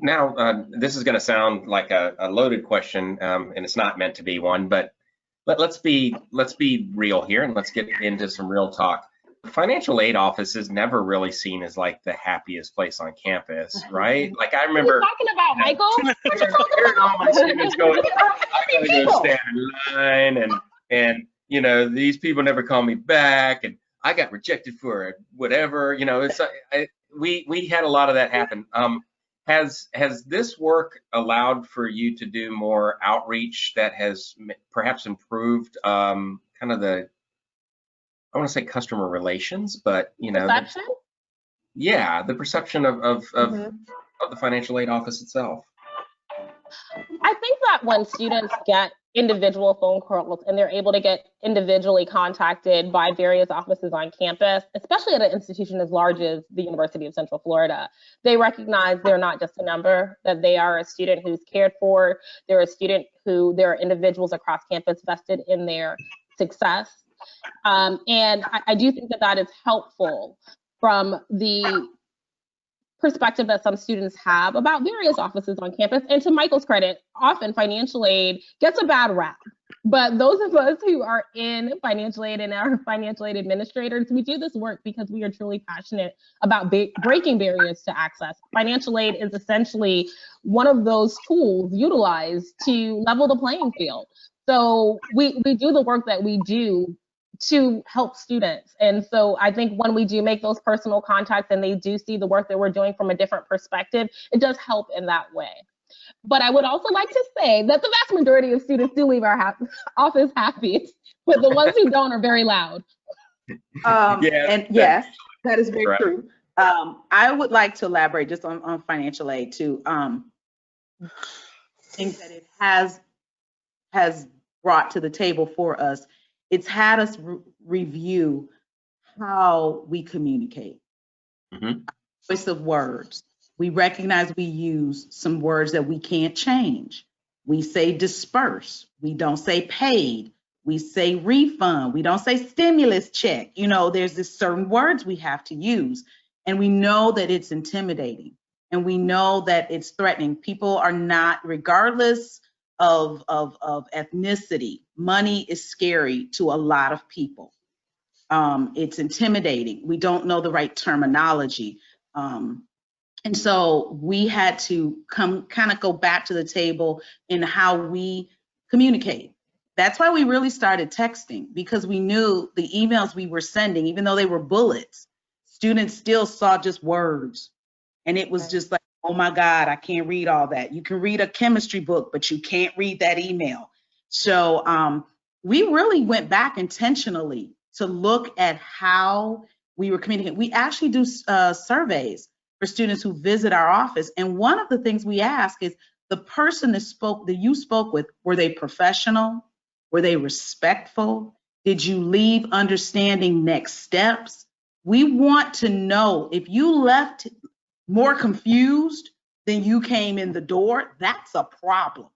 S1: Now, this is going to sound like a loaded question, and it's not meant to be one, but let's be real here and let's get into some real talk. The financial aid office is never really seen as like the happiest place on campus, right? Like I remember
S5: talking about, Michael.
S1: Hearing all my students going, I gotta go stand in line, and these people never call me back, and I got rejected for whatever. It's we had a lot of that happen. Has this work allowed for you to do more outreach that has perhaps improved kind of the, I want to say customer relations, but
S5: perception?
S1: The perception of the financial aid office itself?
S5: I think that when students get individual phone calls and they're able to get individually contacted by various offices on campus, especially at an institution as large as the University of Central Florida, they recognize they're not just a number, that they are a student who's cared for, there are individuals across campus vested in their success. And I do think that is helpful from the perspective that some students have about various offices on campus. And to Michael's credit, often financial aid gets a bad rap. But those of us who are in financial aid and are financial aid administrators, we do this work because we are truly passionate about breaking barriers to access. Financial aid is essentially one of those tools utilized to level the playing field. So we do the work that we do to help students. And so I think when we do make those personal contacts and they do see the work that we're doing from a different perspective, it does help in that way. But I would also like to say that the vast majority of students do leave our office happy, but the ones who don't are very loud.
S3: And yes, that is very
S1: Right.
S3: true. I would like to elaborate just on financial aid too. Things that it has brought to the table for us. It's had us review how we communicate. Choice of words. We recognize we use some words that we can't change. We say disperse. We don't say paid. We say refund. We don't say stimulus check. You know, there's this certain words we have to use. And we know that it's intimidating. And we know that it's threatening. People are not, regardless of ethnicity, money is scary to a lot of people. It's intimidating. We don't know the right terminology. And so we had to kind of go back to the table in how we communicate. That's why we really started texting, because we knew the emails we were sending, even though they were bullets, students still saw just words. And it was just like, oh my God, I can't read all that. You can read a chemistry book, but you can't read that email. So we really went back intentionally to look at how we were communicating. We actually do surveys for students who visit our office. And one of the things we ask is, the person that you spoke with, were they professional? Were they respectful? Did you leave understanding next steps? We want to know if you left more confused than you came in the door, that's a problem.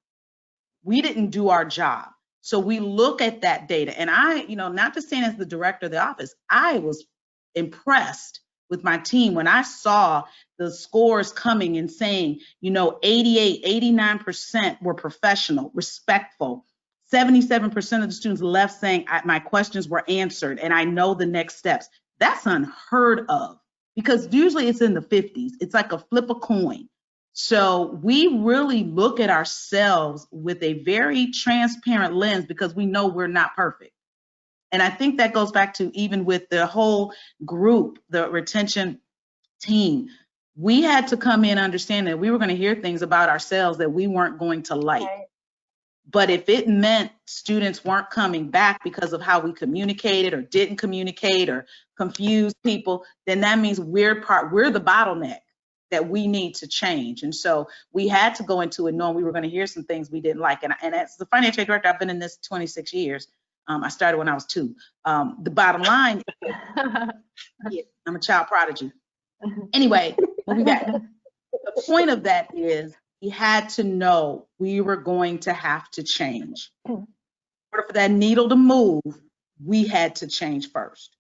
S3: We didn't do our job. So we look at that data. And I, not just saying as the director of the office, I was impressed with my team when I saw the scores coming and saying, 88, 89% were professional, respectful. 77% of the students left saying my questions were answered and I know the next steps. That's unheard of, because usually it's in the 50s. It's like a flip a coin. So we really look at ourselves with a very transparent lens, because we know we're not perfect. And I think that goes back to even with the whole group, the retention team. We had to come in understanding that we were going to hear things about ourselves that we weren't going to like. Right. But if it meant students weren't coming back because of how we communicated or didn't communicate or confused people, then that means we're the bottleneck that we need to change. And so we had to go into it knowing we were going to hear some things we didn't like. And as the financial aid director, I've been in this 26 years. I started when I was 2. The bottom line, I'm a child prodigy. Anyway, moving back. The point of that is we had to know we were going to have to change. In order for that needle to move, we had to change first.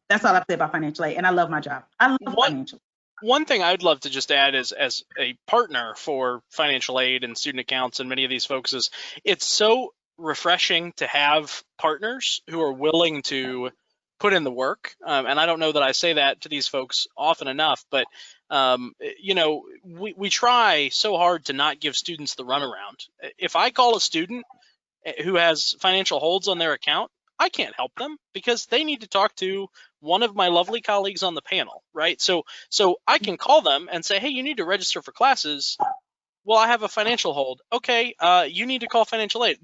S3: That's all I have to say about financial aid. And I love my job. I love financial aid.
S2: One thing I'd love to just add is, as a partner for financial aid and student accounts and many of these folks, is it's so refreshing to have partners who are willing to put in the work. And I don't know that I say that to these folks often enough, but we try so hard to not give students the runaround. If I call a student who has financial holds on their account, I can't help them because they need to talk to one of my lovely colleagues on the panel, right? So I can call them and say, hey, you need to register for classes. Well, I have a financial hold. Okay, you need to call financial aid.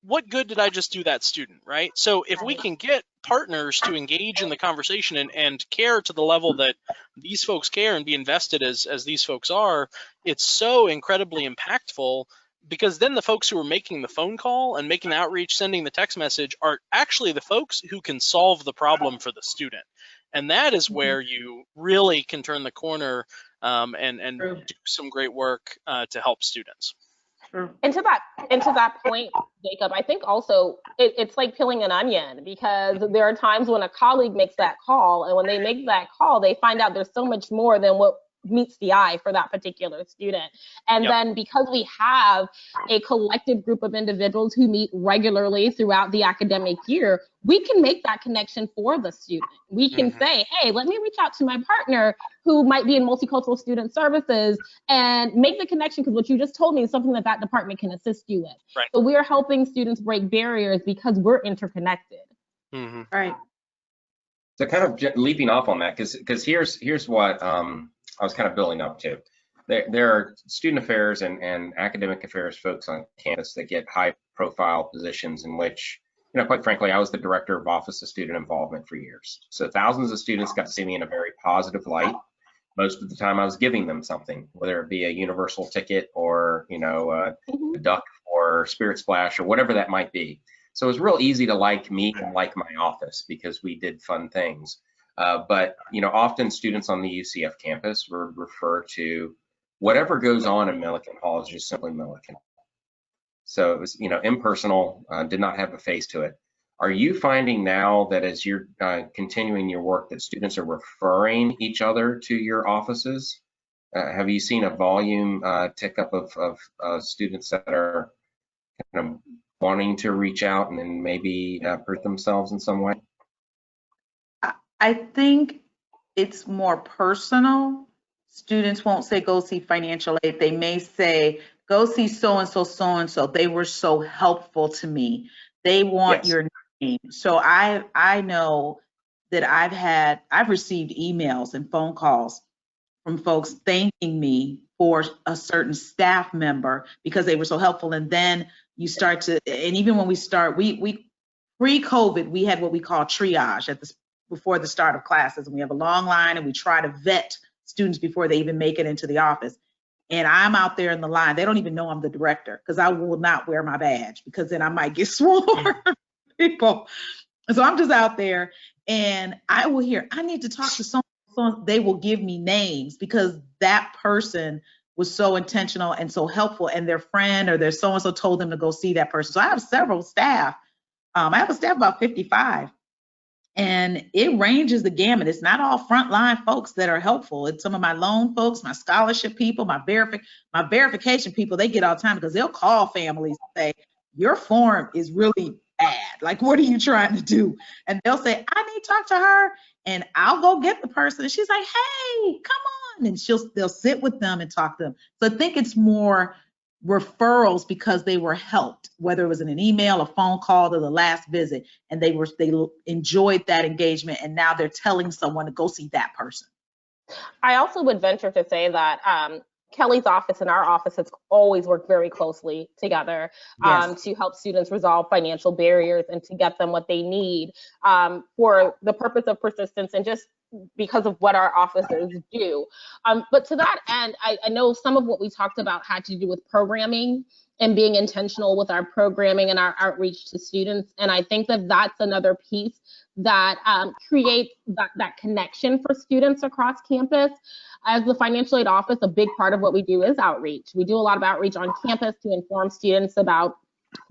S2: What good did I just do that student, right? So if we can get partners to engage in the conversation and care to the level that these folks care and be invested as these folks are, it's so incredibly impactful, because then the folks who are making the phone call and making the outreach, sending the text message, are actually the folks who can solve the problem for the student. And that is where you really can turn the corner and do some great work to help students.
S5: And to that point, Jacob, I think also it's like peeling an onion, because there are times when a colleague makes that call, and when they make that call, they find out there's so much more than what meets the eye for that particular student. And then because we have a collective group of individuals who meet regularly throughout the academic year, we can make that connection for the student. We can say, hey, let me reach out to my partner who might be in multicultural student services and make the connection, because what you just told me is something that that department can assist you with.
S2: Right.
S5: So we are helping students break barriers because we're interconnected.
S3: Right.
S1: So kind of leaping off on that, because here's what I was kind of building up to. There are student affairs and academic affairs folks on campus that get high profile positions in which, you know, quite frankly, I was the director of Office of Student Involvement for years. So thousands of students got to see me in a very positive light. Most of the time I was giving them something, whether it be a universal ticket or, you know, a duck or Spirit Splash or whatever that might be. So it was real easy to like me and like my office because we did fun things. But, you know, often students on the UCF campus would refer to whatever goes on in Milliken Hall is just simply Milliken. So it was, you know, impersonal, did not have a face to it. Are you finding now that as you're continuing your work that students are referring each other to your offices? Have you seen a volume tick up of students that are kind of wanting to reach out and then maybe hurt themselves in some way?
S3: I think it's more personal. Students won't say go see financial aid. They may say go see so-and-so, so-and-so. They were so helpful to me. They want your name. So I know that I've received emails and phone calls from folks thanking me for a certain staff member because they were so helpful. And then you start to, and even when we start, we pre-COVID, we had what we call triage before the start of classes. And we have a long line and we try to vet students before they even make it into the office. And I'm out there in the line. They don't even know I'm the director because I will not wear my badge because then I might get sworn people. So I'm just out there and I will hear, I need to talk to someone. They will give me names because that person was so intentional and so helpful, and their friend or their so-and-so told them to go see that person. So I have several staff. I have a staff about 55. And it ranges the gamut. It's not all frontline folks that are helpful. It's some of my loan folks, my scholarship people, my verification people. They get all the time because they'll call families and say, your form is really bad. Like, what are you trying to do? And they'll say, I need to talk to her. And I'll go get the person. And she's like, hey, come on. And they'll sit with them and talk to them. So I think it's more referrals because they were helped, whether it was in an email, a phone call, to the last visit, and they enjoyed that engagement, and now they're telling someone to go see that person.
S5: I also would venture to say that Kelly's office and our office has always worked very closely together to help students resolve financial barriers and to get them what they need for the purpose of persistence and just because of what our officers do. But to that end, I know some of what we talked about had to do with programming and being intentional with our programming and our outreach to students. And I think that that's another piece that creates that connection for students across campus. As the financial aid office, a big part of what we do is outreach. We do a lot of outreach on campus to inform students about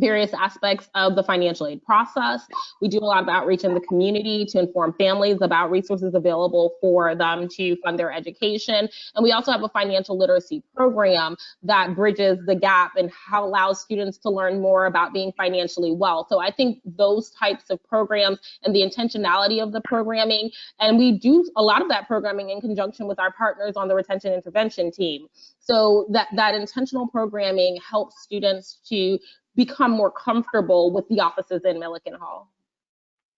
S5: various aspects of the financial aid process. We do a lot of outreach in the community to inform families about resources available for them to fund their education. And we also have a financial literacy program that bridges the gap and how allows students to learn more about being financially well. So I think those types of programs and the intentionality of the programming, and we do a lot of that programming in conjunction with our partners on the retention intervention team. So that intentional programming helps students to become more comfortable with the offices in Milliken Hall.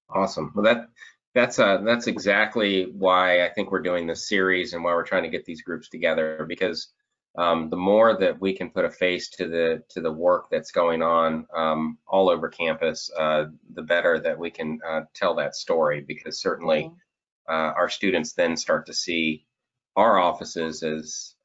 S1: Awesome. Well, that's exactly why I think we're doing this series and why we're trying to get these groups together, because the more that we can put a face to the work that's going on all over campus, the better that we can tell that story, because certainly our students then start to see our offices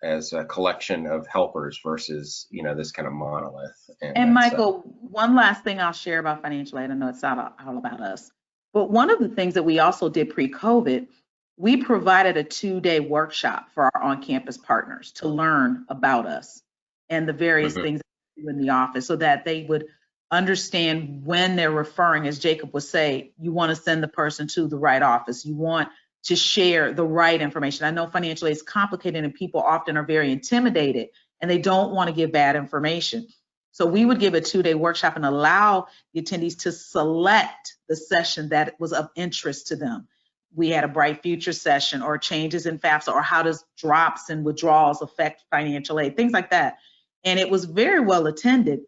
S1: as a collection of helpers versus, you know, this kind of monolith.
S3: And Michael, one last thing I'll share about financial aid. I know it's not all about us, but one of the things that we also did pre-COVID, we provided a 2-day workshop for our on-campus partners to learn about us and the various things that we do in the office, so that they would understand when they're referring, as Jacob would say, you want to send the person to the right office. You want to share the right information. I know financial aid is complicated and people often are very intimidated and they don't want to give bad information. So we would give a 2-day workshop and allow the attendees to select the session that was of interest to them. We had a Bright Future session, or changes in FAFSA, or how does drops and withdrawals affect financial aid, things like that. And it was very well attended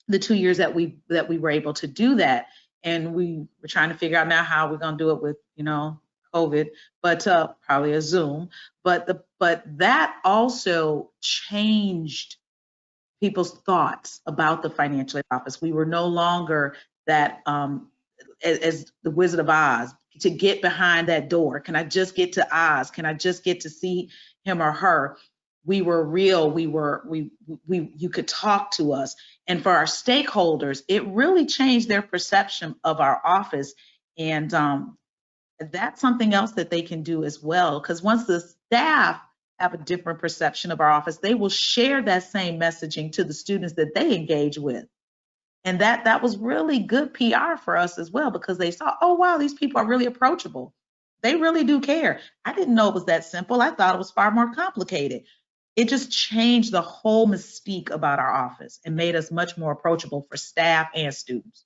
S3: the 2 years that we were able to do that. And we were trying to figure out now how we're going to do it with, COVID, but probably a Zoom. But that also changed people's thoughts about the financial aid office. We were no longer that, as the Wizard of Oz, to get behind that door. Can I just get to Oz? Can I just get to see him or her? We were real. You could talk to us. And for our stakeholders, it really changed their perception of our office. And that's something else that they can do as well. Because once the staff have a different perception of our office, they will share that same messaging to the students that they engage with. And that was really good PR for us as well, because they saw, oh, wow, these people are really approachable. They really do care. I didn't know it was that simple. I thought it was far more complicated. It just changed the whole mystique about our office and made us much more approachable for staff and students.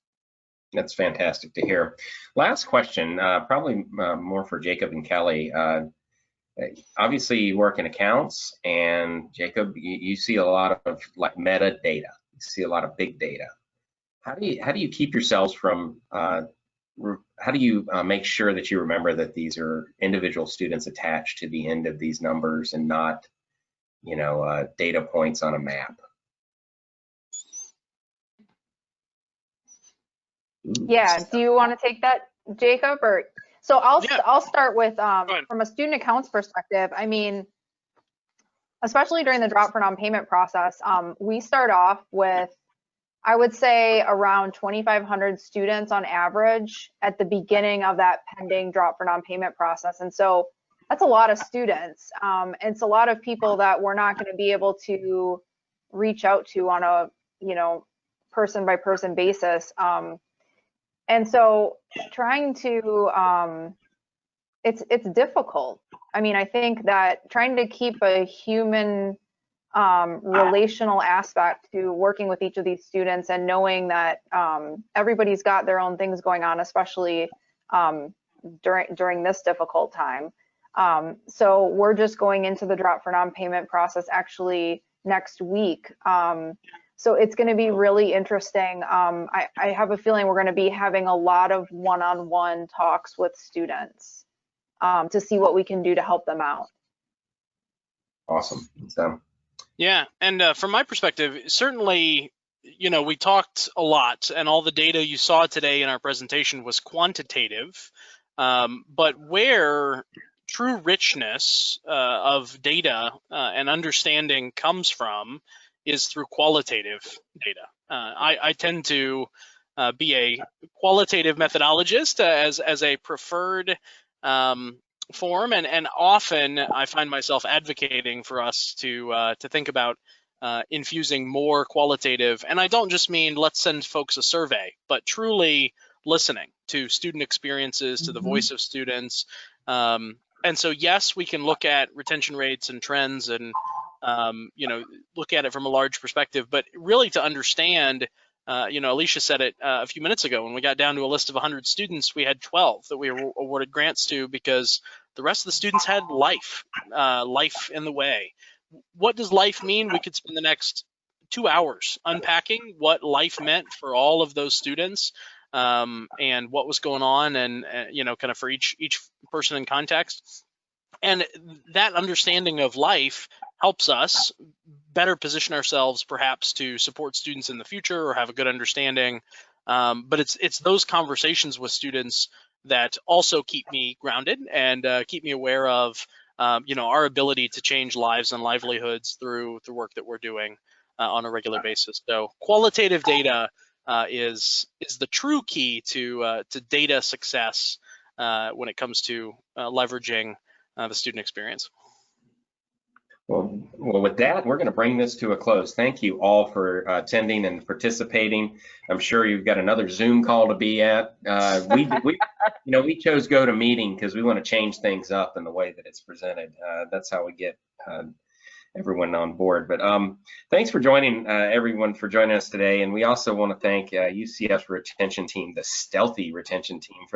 S1: That's fantastic to hear. Last question, probably more for Jacob and Kelly. Obviously, you work in accounts, and Jacob, you see a lot of like metadata. You see a lot of big data. How do you keep yourselves from? How do you make sure that you remember that these are individual students attached to the end of these numbers and not, data points on a map? Ooh.
S4: Yeah, do you want to take that, Jacob? Or so I'll start with from a student accounts perspective. I mean, especially during the drop for non-payment process, we start off with, I would say, around 2,500 students on average at the beginning of that pending drop for non-payment process. And so that's a lot of students. It's a lot of people that we're not going to be able to reach out to on a, person by person basis. And so trying to, it's difficult. I mean, I think that trying to keep a human relational aspect to working with each of these students and knowing that everybody's got their own things going on, especially during this difficult time. So we're just going into the drop for non-payment process actually next week. So it's going to be really interesting. I have a feeling we're going to be having a lot of one-on-one talks with students to see what we can do to help them out.
S1: Awesome. So.
S2: Yeah, and from my perspective, certainly, we talked a lot, and all the data you saw today in our presentation was quantitative, but where true richness of data and understanding comes from is through qualitative data. I tend to be a qualitative methodologist as a preferred form, and often I find myself advocating for us to think about infusing more qualitative. And I don't just mean let's send folks a survey, but truly listening to student experiences, to the voice of students. And so yes, we can look at retention rates and trends and look at it from a large perspective, but really to understand, Alicia said it a few minutes ago, when we got down to a list of 100 students, we had 12 that we were awarded grants to because the rest of the students had life in the way. What does life mean? We could spend the next 2 hours unpacking what life meant for all of those students and what was going on, and kind of for each person in context. And that understanding of life helps us better position ourselves perhaps to support students in the future or have a good understanding. But it's those conversations with students that also keep me grounded and keep me aware of our ability to change lives and livelihoods through the work that we're doing on a regular basis. So qualitative data is the true key to data success when it comes to leveraging the student experience.
S1: Well, with that, we're going to bring this to a close. Thank you all for attending and participating. I'm sure you've got another Zoom call to be at. We chose GoToMeeting because we want to change things up in the way that it's presented. That's how we get everyone on board. But thanks for joining everyone for joining us today. And we also want to thank UCF's retention team, the stealthy retention team, for